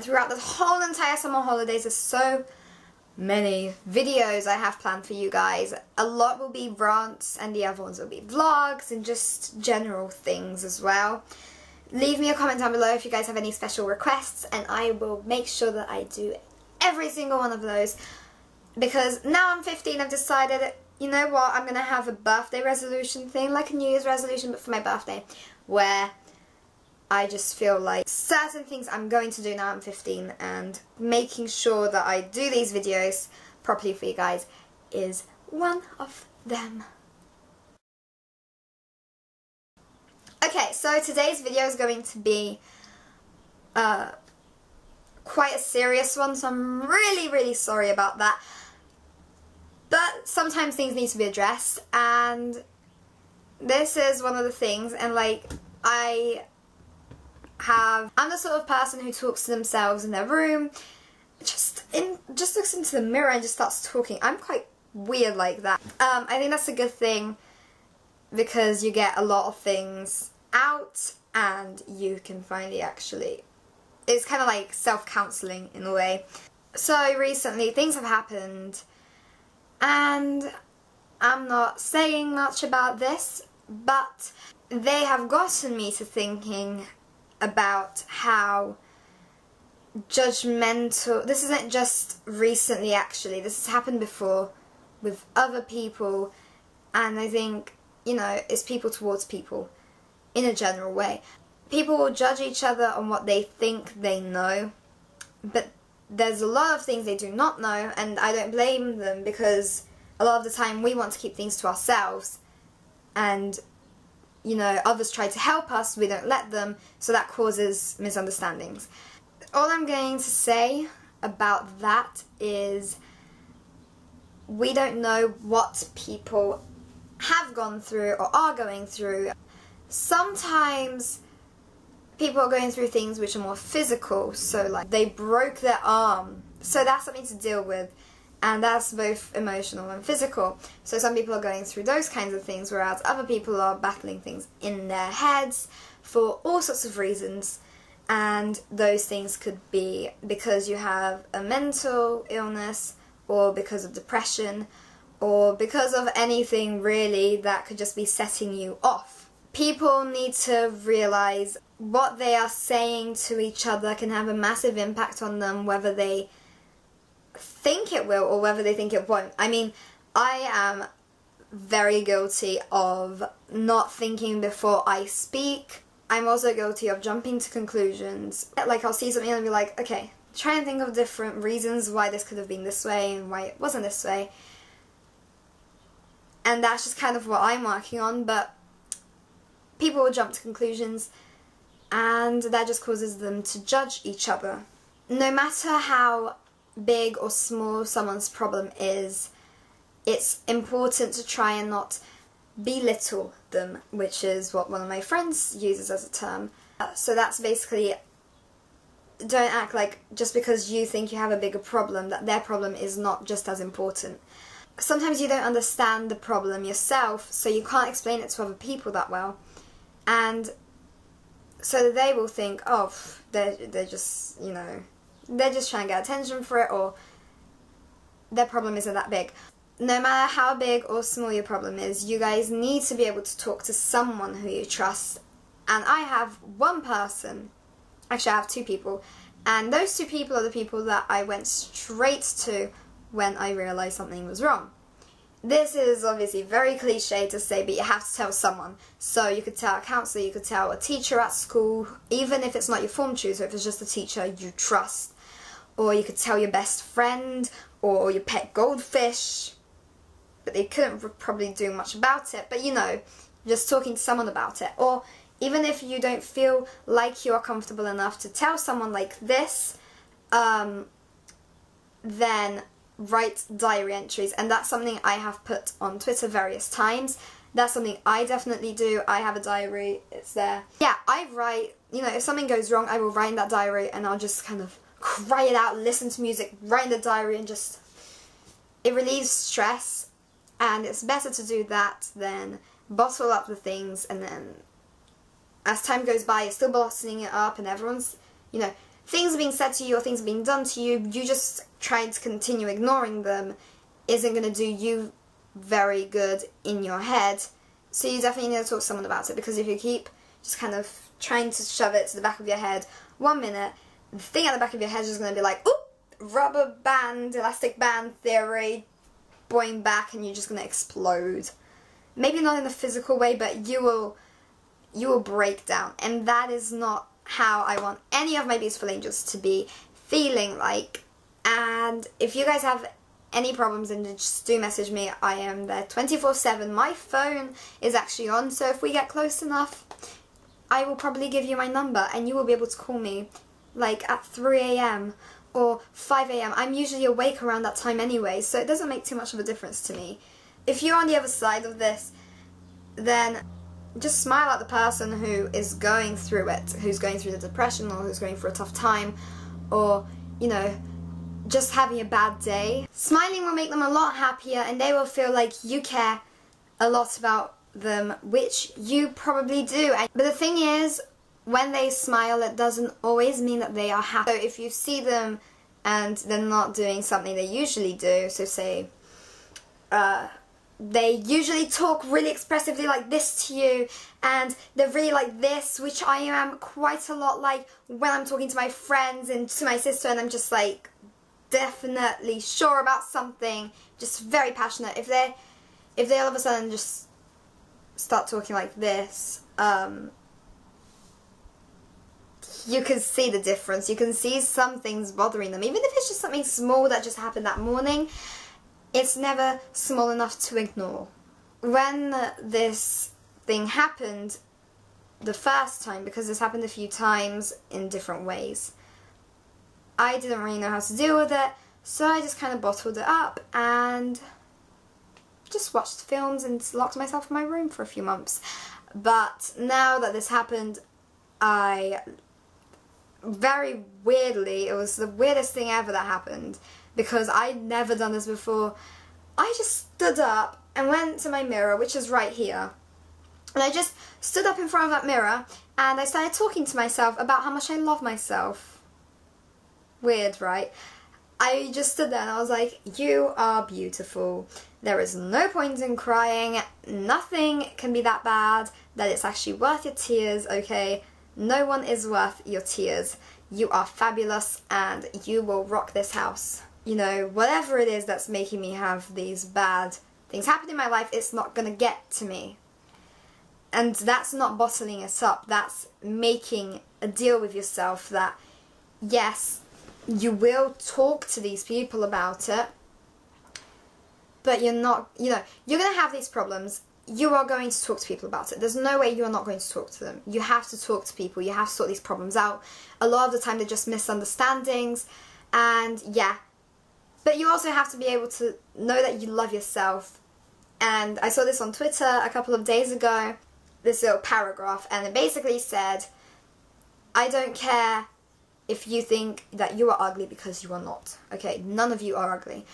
Throughout the whole entire summer holidays, there's so many videos I have planned for you guys. A lot will be rants and the other ones will be vlogs and just general things as well. Leave me a comment down below if you guys have any special requests, and I will make sure that I do every single one of those. Because now I'm 15, I've decided, you know what, I'm going to have a birthday resolution thing, like a New Year's resolution, but for my birthday, where I just feel like certain things I'm going to do now I'm 15, and making sure that I do these videos properly for you guys is one of them. Okay, so today's video is going to be quite a serious one, so I'm really sorry about that. But sometimes things need to be addressed, and this is one of the things. And like, I'm the sort of person who talks to themselves in their room, just looks into the mirror and just starts talking. I'm quite weird like that. I think that's a good thing, because you get a lot of things out and you can finally actually, it's kind of like self-counselling in a way. So recently things have happened, and I'm not saying much about this, but they have gotten me to thinking about how judgmental, this isn't just recently actually, this has happened before with other people, and I think, you know, it's people towards people in a general way. People will judge each other on what they think they know, but there's a lot of things they do not know, and I don't blame them, because a lot of the time we want to keep things to ourselves, and you know, others try to help us, we don't let them, so that causes misunderstandings. All I'm going to say about that is we don't know what people have gone through or are going through. Sometimes people are going through things which are more physical, so like they broke their arm, so that's something to deal with, and that's both emotional and physical. So some people are going through those kinds of things, whereas other people are battling things in their heads for all sorts of reasons, and those things could be because you have a mental illness, or because of depression, or because of anything really that could just be setting you off. People need to realise what they are saying to each other can have a massive impact on them, whether they think it will or whether they think it won't. I mean, I am very guilty of not thinking before I speak. I'm also guilty of jumping to conclusions. Like, I'll see something and I'll be like, okay, try and think of different reasons why this could have been this way and why it wasn't this way. And that's just kind of what I'm working on, but people will jump to conclusions, and that just causes them to judge each other. No matter how big or small someone's problem is, it's important to try and not belittle them, which is what one of my friends uses as a term. So that's basically, don't act like just because you think you have a bigger problem that their problem is not just as important. Sometimes you don't understand the problem yourself, so you can't explain it to other people that well, and so they will think, oh, they're just, you know, they're just trying to get attention for it, or their problem isn't that big. No matter how big or small your problem is, you guys need to be able to talk to someone who you trust. And I have one person, actually I have two people, and those two people are the people that I went straight to when I realised something was wrong. This is obviously very cliche to say, but you have to tell someone. So you could tell a counsellor, you could tell a teacher at school, even if it's not your form tutor, if it's just a teacher you trust. Or you could tell your best friend, or your pet goldfish, but they couldn't probably do much about it, but you know, just talking to someone about it. Or even if you don't feel like you are comfortable enough to tell someone like this, then write diary entries, and that's something I have put on Twitter various times. That's something I definitely do. I have a diary, it's there. Yeah, I write, you know, if something goes wrong, I will write in that diary, and I'll just kind of cry it out, listen to music, write in the diary, and just, it relieves stress, and it's better to do that than bottle up the things, and then as time goes by, you're still bottling it up, and everyone's, you know, things are being said to you or things are being done to you, you just trying to continue ignoring them isn't going to do you very good in your head. So you definitely need to talk to someone about it, because if you keep just kind of trying to shove it to the back of your head, 1 minute, the thing at the back of your head is going to be like, oop, rubber band, elastic band theory, boing back, and you're just going to explode. Maybe not in a physical way, but you will break down. And that is not how I want any of my beautiful angels to be feeling like. And if you guys have any problems, then just do message me. I am there 24/7. My phone is actually on, so if we get close enough, I will probably give you my number and you will be able to call me like at 3 AM or 5 AM. I'm usually awake around that time anyway, so it doesn't make too much of a difference to me. If you're on the other side of this, then just smile at the person who is going through it, who's going through the depression, or who's going through a tough time, or, you know, just having a bad day. Smiling will make them a lot happier, and they will feel like you care a lot about them, which you probably do. But the thing is, when they smile, it doesn't always mean that they are happy. So if you see them and they're not doing something they usually do, so say they usually talk really expressively like this to you, and they're really like this, which I am quite a lot like when I'm talking to my friends and to my sister, and I'm just like definitely sure about something, just very passionate. If they all of a sudden just start talking like this, you can see the difference. You can see some things bothering them, even if it's just something small that just happened that morning. It's never small enough to ignore. When this thing happened the first time, because this happened a few times in different ways, I didn't really know how to deal with it, so I just kind of bottled it up and just watched films and locked myself in my room for a few months. But now that this happened, very weirdly, it was the weirdest thing ever that happened, because I'd never done this before. I just stood up and went to my mirror, which is right here, and I just stood up in front of that mirror and I started talking to myself about how much I love myself. Weird, right? I just stood there and I was like, you are beautiful. There is no point in crying. Nothing can be that bad that it's actually worth your tears, okay? No one is worth your tears. You are fabulous and you will rock this house. You know, whatever it is that's making me have these bad things happen in my life, it's not gonna get to me. And that's not bottling it up. That's making a deal with yourself that, yes, you will talk to these people about it, but you're not, you know, you're going to have these problems. You are going to talk to people about it. There's no way you are not going to talk to them. You have to talk to people. You have to sort these problems out. A lot of the time they're just misunderstandings, and yeah. But you also have to be able to know that you love yourself. And I saw this on Twitter a couple of days ago, this little paragraph, and it basically said, I don't care if you think that you are ugly, because you are not. Okay, none of you are ugly.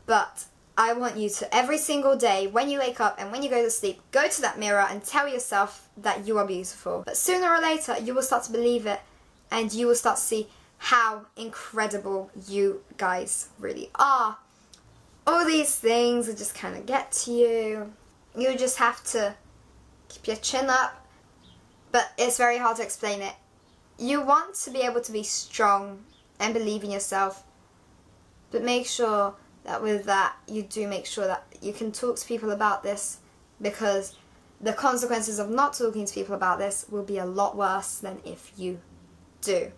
But I want you to, every single day, when you wake up and when you go to sleep, go to that mirror and tell yourself that you are beautiful. But sooner or later, you will start to believe it, and you will start to see how incredible you guys really are. All these things will just kind of get to you. You just have to keep your chin up, but it's very hard to explain it. You want to be able to be strong and believe in yourself, but make sure that with that, you do make sure that you can talk to people about this, because the consequences of not talking to people about this will be a lot worse than if you do.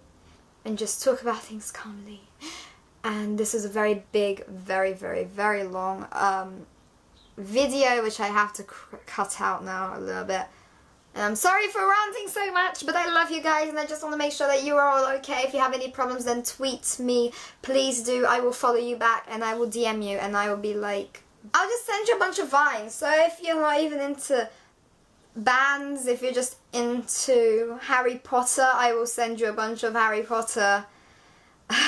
And just talk about things calmly. And this is a very big, very, very, very long video, which I have to cut out now a little bit. And I'm sorry for ranting so much, but I love you guys and I just want to make sure that you are all okay. If you have any problems, then tweet me. Please do. I will follow you back and I will DM you and I will be like, I'll just send you a bunch of vines. So if you're not even into bands, if you're just into Harry Potter, I will send you a bunch of Harry Potter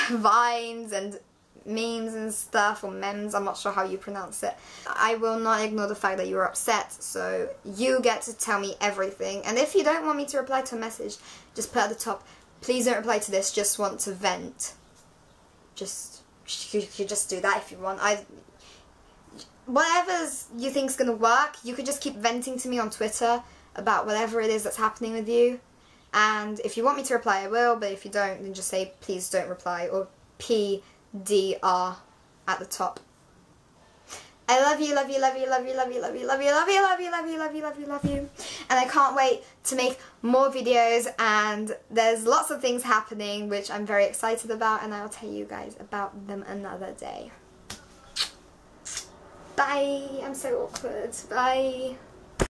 vines and memes and stuff, or memes, I'm not sure how you pronounce it. I will not ignore the fact that you're upset, so you get to tell me everything. And if you don't want me to reply to a message, just put at the top, please don't reply to this, just want to vent. You could just do that if you want. Whatever you think's gonna work, you could just keep venting to me on Twitter about whatever it is that's happening with you. And if you want me to reply, I will, but if you don't, then just say, please don't reply, or PDR at the top. I love you, love you, love you, love you, love you, love you, love you, love you, love you, love you, love you, love you, love you. And I can't wait to make more videos, and there's lots of things happening which I'm very excited about, and I'll tell you guys about them another day. Bye. I'm so awkward. Bye.